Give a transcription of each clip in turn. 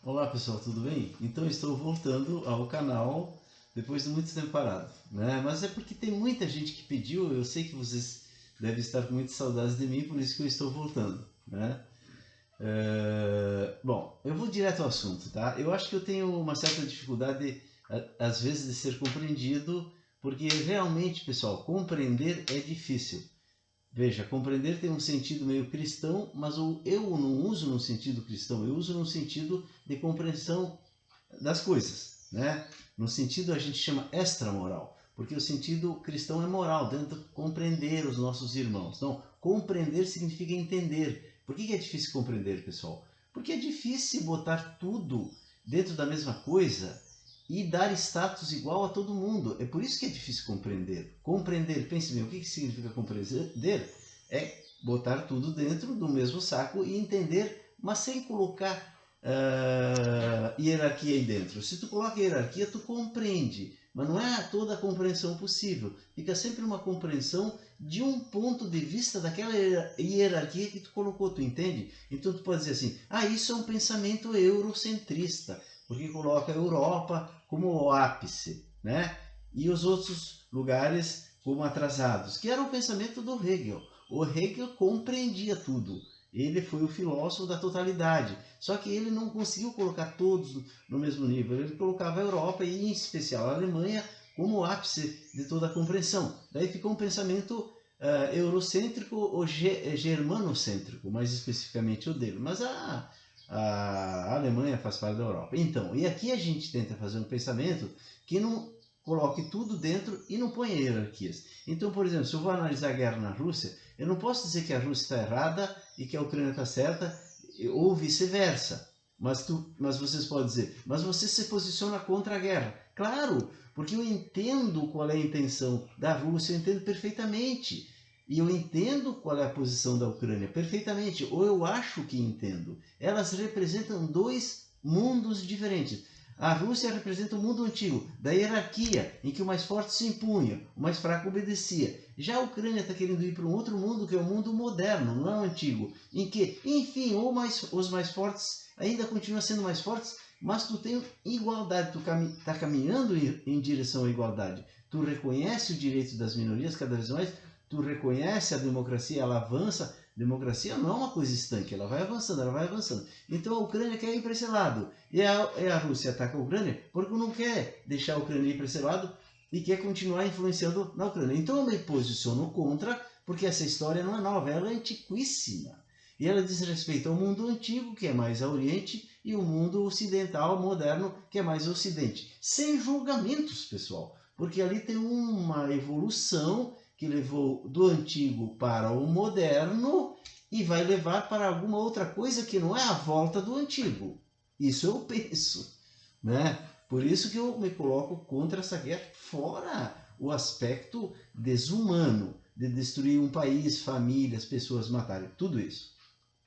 Olá pessoal, tudo bem? Então estou voltando ao canal depois de muito tempo parado, né? Mas é porque tem muita gente que pediu, eu sei que vocês devem estar com muitas saudades de mim, por isso que eu estou voltando, né? Bom, eu vou direto ao assunto, tá? Eu acho que eu tenho uma certa dificuldade, às vezes, de ser compreendido, porque realmente, pessoal, compreender é difícil. Veja, compreender tem um sentido meio cristão, mas eu não uso no sentido cristão, eu uso no sentido de compreensão das coisas, né? No sentido a gente chama extramoral, porque o sentido cristão é moral, dentro de compreender os nossos irmãos. Então, compreender significa entender. Por que é difícil compreender, pessoal? Porque é difícil botar tudo dentro da mesma coisa e dar status igual a todo mundo. É por isso que é difícil compreender. Compreender, pense bem, o que significa compreender? É botar tudo dentro do mesmo saco e entender, mas sem colocar hierarquia aí dentro. Se tu coloca hierarquia, tu compreende, mas não é toda a compreensão possível. Fica sempre uma compreensão de um ponto de vista daquela hierarquia que tu colocou, tu entende? Então tu pode dizer assim, isso é um pensamento eurocentrista, porque coloca a Europa como o ápice, né? E os outros lugares como atrasados, que era o pensamento do Hegel. O Hegel compreendia tudo. Ele foi o filósofo da totalidade. Só que ele não conseguiu colocar todos no mesmo nível. Ele colocava a Europa e, em especial, a Alemanha como o ápice de toda a compreensão. Daí ficou um pensamento eurocêntrico ou germanocêntrico, mais especificamente o dele. Mas a Alemanha faz parte da Europa. Então, e aqui a gente tenta fazer um pensamento que não coloque tudo dentro e não ponha hierarquias. Então, por exemplo, se eu vou analisar a guerra na Rússia, eu não posso dizer que a Rússia está errada e que a Ucrânia está certa, ou vice-versa. Mas vocês podem dizer, mas você se posiciona contra a guerra. Claro, porque eu entendo qual é a intenção da Rússia, eu entendo perfeitamente. E eu entendo qual é a posição da Ucrânia perfeitamente, ou eu acho que entendo. Elas representam dois mundos diferentes. A Rússia representa o mundo antigo, da hierarquia, em que o mais forte se impunha, o mais fraco obedecia. Já a Ucrânia está querendo ir para um outro mundo, que é o mundo moderno, não é o antigo, em que, enfim, os mais fortes ainda continuam sendo mais fortes, mas tu tem igualdade, tu está caminhando em direção à igualdade. Tu reconhece o direito das minorias cada vez mais, tu reconhece a democracia, ela avança. Democracia não é uma coisa estanque, ela vai avançando, ela vai avançando. Então a Ucrânia quer ir para esse lado. E a Rússia ataca a Ucrânia porque não quer deixar a Ucrânia ir para esse lado e quer continuar influenciando na Ucrânia. Então eu me posiciono contra, porque essa história não é nova, ela é antiquíssima. E ela diz respeito ao mundo antigo, que é mais a Oriente, e o mundo ocidental, moderno, que é mais Ocidente. Sem julgamentos, pessoal, porque ali tem uma evolução que levou do antigo para o moderno e vai levar para alguma outra coisa que não é a volta do antigo. Isso eu penso, né? Por isso que eu me coloco contra essa guerra, fora o aspecto desumano de destruir um país, famílias, pessoas matarem, tudo isso.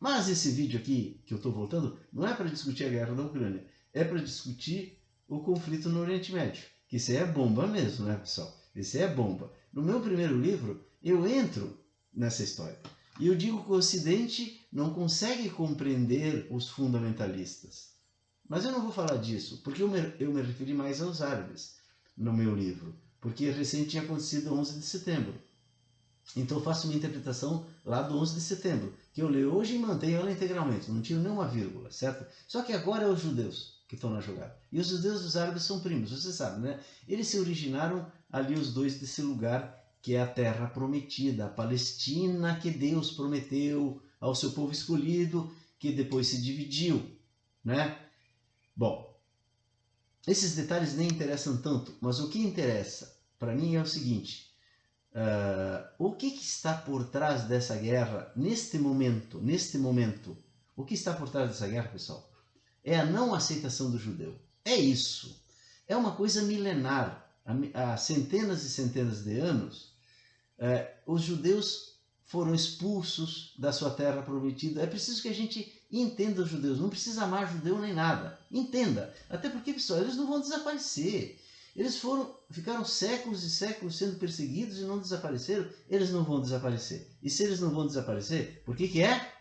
Mas esse vídeo aqui, que eu estou voltando, não é para discutir a guerra da Ucrânia, é para discutir o conflito no Oriente Médio, que isso aí é bomba mesmo, né, pessoal? Isso aí é bomba. No meu primeiro livro, eu entro nessa história. E eu digo que o Ocidente não consegue compreender os fundamentalistas. Mas eu não vou falar disso, porque eu me referi mais aos árabes no meu livro, porque recente tinha acontecido 11 de setembro. Então eu faço uma interpretação lá do 11 de setembro, que eu leio hoje e mantenho ela integralmente, não tiro nenhuma vírgula, certo? Só que agora é os judeus que estão na jogada. E os judeus e os árabes são primos, você sabe, né? Eles se originaram ali os dois desse lugar que é a terra prometida, a Palestina que Deus prometeu ao seu povo escolhido, que depois se dividiu, né? Bom, esses detalhes nem interessam tanto, mas o que interessa para mim é o seguinte: o que está por trás dessa guerra neste momento? O que está por trás dessa guerra, pessoal? É a não aceitação do judeu. É isso. É uma coisa milenar. Há centenas e centenas de anos, os judeus foram expulsos da sua terra prometida. É preciso que a gente entenda os judeus. Não precisa amar judeu nem nada. Entenda. Até porque, pessoal, eles não vão desaparecer. Eles ficaram séculos e séculos sendo perseguidos e não desapareceram. Eles não vão desaparecer. E se eles não vão desaparecer, por que é?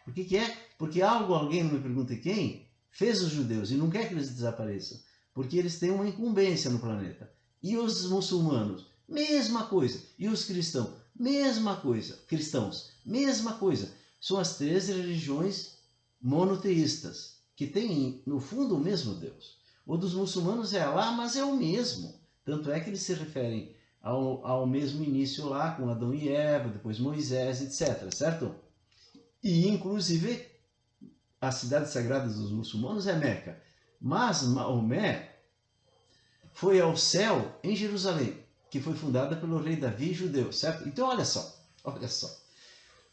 Porque alguém, não me pergunta quem, fez os judeus e não quer que eles desapareçam, porque eles têm uma incumbência no planeta. E os muçulmanos, mesma coisa. E os cristãos, mesma coisa. Cristãos, mesma coisa. São as três religiões monoteístas, que têm, no fundo, o mesmo Deus. O dos muçulmanos é Alá, mas é o mesmo. Tanto é que eles se referem ao mesmo início lá, com Adão e Eva, depois Moisés, etc. Certo? E, inclusive, a cidade sagrada dos muçulmanos é Meca. Mas Maomé foi ao céu em Jerusalém, que foi fundada pelo rei Davi judeu, certo? Então, olha só.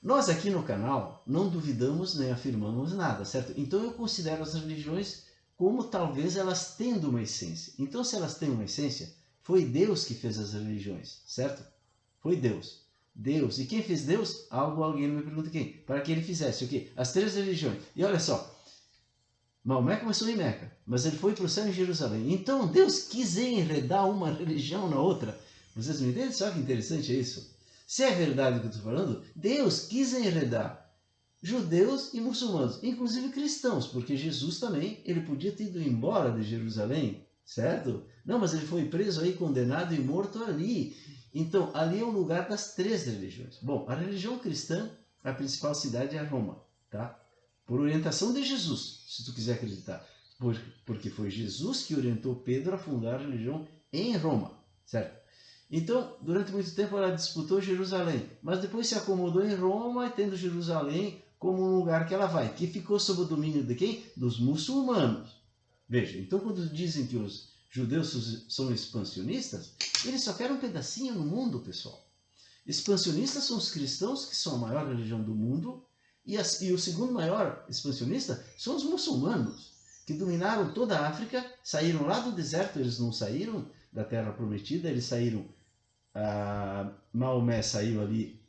Nós aqui no canal não duvidamos nem afirmamos nada, certo? Então eu considero as religiões como talvez elas tendo uma essência. Então, se elas têm uma essência, foi Deus que fez as religiões, certo? Foi Deus. Deus. E quem fez Deus? Alguém não me pergunta quem. Para que ele fizesse o quê? As três religiões. E olha só, Maomé começou em Meca, mas ele foi para o céu em Jerusalém. Então Deus quis enredar uma religião na outra. Vocês me entendem? Só que interessante é isso. Se é verdade o que eu estou falando, Deus quis enredar judeus e muçulmanos, inclusive cristãos, porque Jesus também, ele podia ter ido embora de Jerusalém, certo? Não, mas ele foi preso aí, condenado e morto ali. Então, ali é o lugar das três religiões. Bom, a religião cristã, a principal cidade é Roma, tá? Por orientação de Jesus, se tu quiser acreditar. Porque foi Jesus que orientou Pedro a fundar a religião em Roma, certo? Então, durante muito tempo ela disputou Jerusalém, mas depois se acomodou em Roma, tendo Jerusalém como um lugar que ela vai, que ficou sob o domínio de quem? Dos muçulmanos. Veja, então quando dizem que os judeus são expansionistas, eles só querem um pedacinho no mundo, pessoal. Expansionistas são os cristãos, que são a maior religião do mundo, e o segundo maior expansionista são os muçulmanos, que dominaram toda a África, saíram lá do deserto, eles não saíram da Terra Prometida, eles saíram, Maomé saiu ali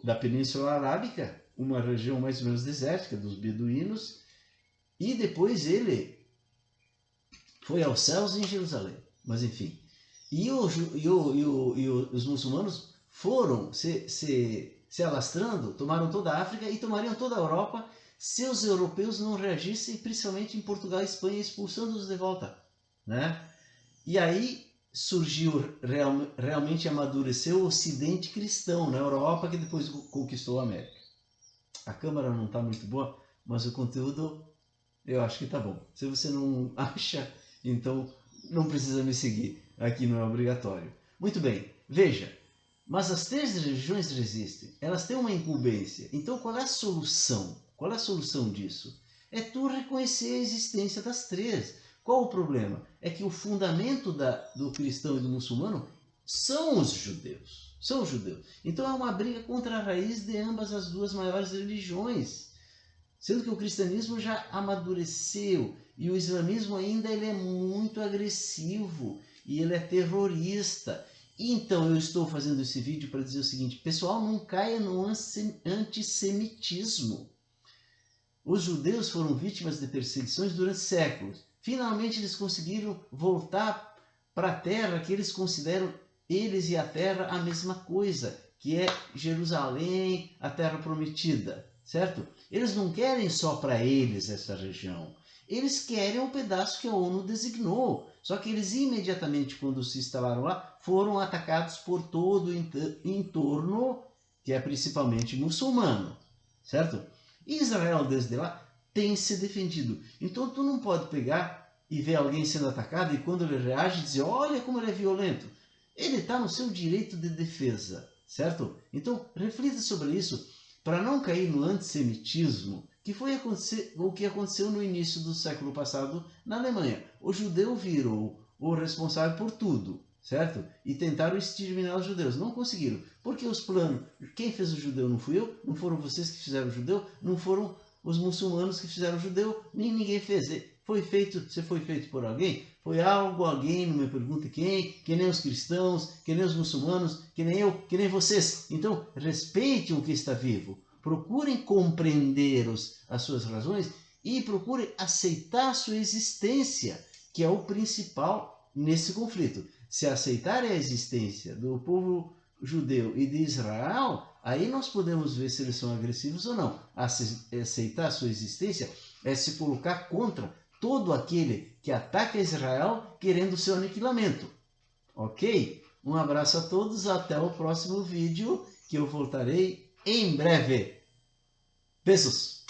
da Península Arábica, uma região mais ou menos desértica, dos beduínos, e depois ele foi aos céus em Jerusalém, mas enfim. E os muçulmanos foram se alastrando, tomaram toda a África e tomariam toda a Europa se os europeus não reagissem, principalmente em Portugal e Espanha, expulsando-os de volta, né? E aí surgiu, realmente amadureceu o Ocidente cristão na Europa, que depois conquistou a América. A câmera não está muito boa, mas o conteúdo eu acho que está bom. Se você não acha, então não precisa me seguir, aqui não é obrigatório. Muito bem, veja, mas as três religiões resistem, elas têm uma incumbência. Então qual é a solução? Qual é a solução disso? É tu reconhecer a existência das três. Qual o problema? É que o fundamento do cristão e do muçulmano são os judeus. São os judeus. Então é uma briga contra a raiz de ambas as duas maiores religiões. Sendo que o cristianismo já amadureceu e o islamismo ainda ele é muito agressivo e ele é terrorista. Então eu estou fazendo esse vídeo para dizer o seguinte, pessoal, não caia no antissemitismo. Os judeus foram vítimas de perseguições durante séculos. Finalmente eles conseguiram voltar para a terra que eles consideram, eles e a terra, a mesma coisa, que é Jerusalém, a terra prometida, certo? Eles não querem só para eles essa região, eles querem um pedaço que a ONU designou. Só que eles imediatamente, quando se instalaram lá, foram atacados por todo o entorno, que é principalmente muçulmano, certo? Israel, desde lá, tem se defendido. Então, tu não pode pegar e ver alguém sendo atacado e quando ele reage, dizer, olha como ele é violento. Ele está no seu direito de defesa, certo? Então, reflita sobre isso para não cair no antissemitismo, que foi o que aconteceu no início do século passado na Alemanha. O judeu virou o responsável por tudo, certo? E tentaram exterminar os judeus. Não conseguiram. Porque os planos... Quem fez o judeu não fui eu, não foram vocês que fizeram o judeu, não foram os muçulmanos que fizeram o judeu, nem ninguém fez. Se foi feito por alguém, foi alguém, não me pergunte quem, que nem os cristãos, que nem os muçulmanos, que nem eu, que nem vocês. Então, respeitem o que está vivo. Procurem compreender as suas razões e procurem aceitar a sua existência, que é o principal nesse conflito. Se aceitarem a existência do povo judeu e de Israel, aí nós podemos ver se eles são agressivos ou não. Aceitar a sua existência é se colocar contra todo aquele que ataca Israel querendo seu aniquilamento. Ok? Um abraço a todos, até o próximo vídeo, que eu voltarei em breve. Beijos!